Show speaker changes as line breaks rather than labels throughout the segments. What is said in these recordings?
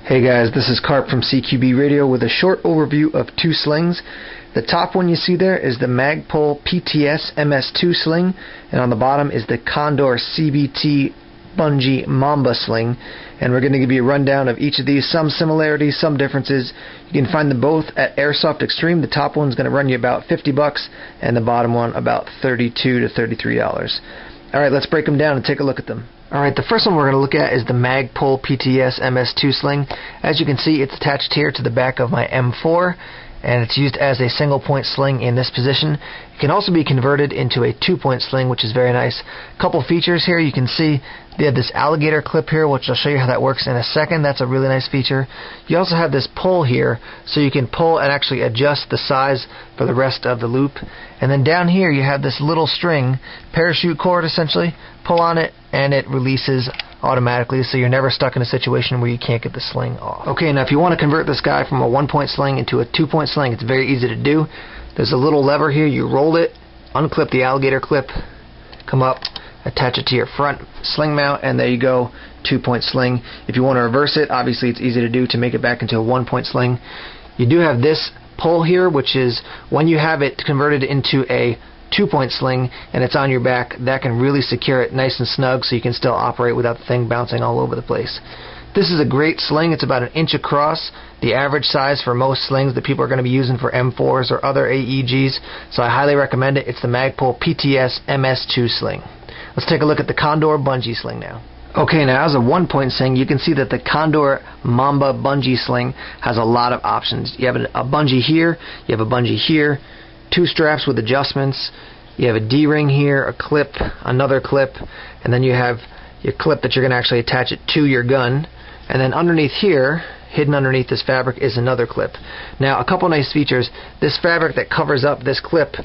Hey guys, this is Carp from CQB Radio with a short overview of two slings. The top one you see there is the Magpul PTS MS2 sling, and on the bottom is the Condor CBT Bungee Mamba sling. And we're going to give you a rundown of each of these, some similarities, some differences. You can find them both at Airsoft Extreme. The top one's going to run you about $50 and the bottom one about $32 to $33. Alright, let's break them down and take a look at them. Alright, the first one we're going to look at is the Magpul PTS MS2 sling. As you can see, it's attached here to the back of my M4, and it's used as a single point sling in this position. It can also be converted into a 2-point sling, which is very nice. Couple features here. You can see they have this alligator clip here, which I'll show you how that works in a second. That's a really nice feature. You also have this pull here, so you can pull and actually adjust the size for the rest of the loop. And then down here you have this little string, parachute cord essentially. Pull on it and it releases automatically, so you're never stuck in a situation where you can't get the sling off. Okay, now if you want to convert this guy from a 1-point sling into a 2-point sling, it's very easy to do. There's a little lever here. You roll it, unclip the alligator clip, come up, attach it to your front sling mount, and there you go, 2-point sling. If you want to reverse it, obviously it's easy to do to make it back into a 1-point sling. You do have this pull here, which is when you have it converted into a 2-point sling and it's on your back, that can really secure it nice and snug so you can still operate without the thing bouncing all over the place. This is a great sling. It's about 1 inch across, the average size for most slings that people are going to be using for M4s or other AEGs, so I highly recommend it. It's the Magpul PTS MS2 sling. Let's take a look at the Condor Bungee sling now. Okay, now as a 1-point sling, you can see that the Condor Mamba Bungee sling has a lot of options. You have a bungee here, you have a bungee here, 2 straps with adjustments, you have a D-ring here, a clip, another clip, and then you have your clip that you're going to actually attach it to your gun, and then underneath here, hidden underneath this fabric, is another clip. Now a couple nice features. This fabric that covers up this clip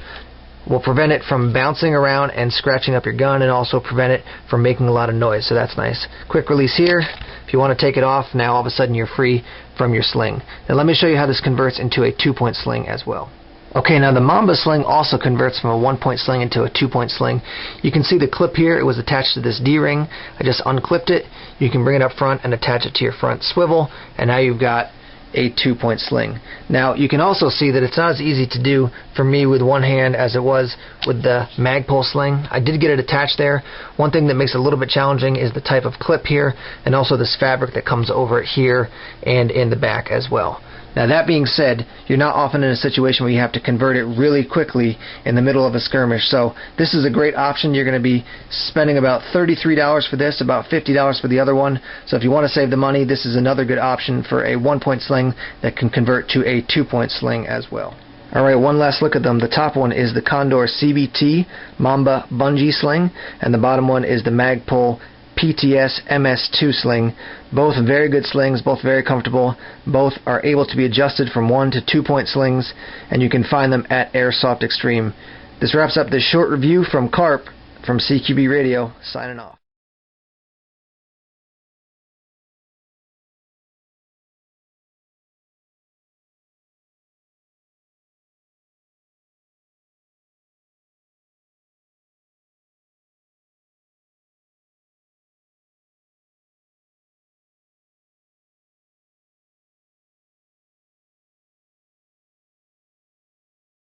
will prevent it from bouncing around and scratching up your gun, and also prevent it from making a lot of noise, so that's nice. Quick release here. If you want to take it off, now all of a sudden you're free from your sling. Now let me show you how this converts into a 2-point sling as well. Okay, now the Mamba sling also converts from a 1-point sling into a 2-point sling. You can see the clip here. It was attached to this D-ring. I just unclipped it. You can bring it up front and attach it to your front swivel, and now you've got a 2-point sling. Now you can also see that it's not as easy to do for me with one hand as it was with the Magpul sling. I did get it attached there. One thing that makes it a little bit challenging is the type of clip here, and also this fabric that comes over it here and in the back as well. Now that being said, you're not often in a situation where you have to convert it really quickly in the middle of a skirmish, so this is a great option. You're going to be spending about $33 for this, about $50 for the other one, so if you want to save the money, this is another good option for a 1-point sling that can convert to a 2-point sling as well. Alright, one last look at them. The top one is the Condor CBT Mamba Bungee sling, and the bottom one is the Magpul PTS MS2 sling. Both very good slings, both very comfortable. Both are able to be adjusted from 1 to 2-point slings, and you can find them at Airsoft Extreme. This wraps up this short review from Carp from CQB Radio, signing off.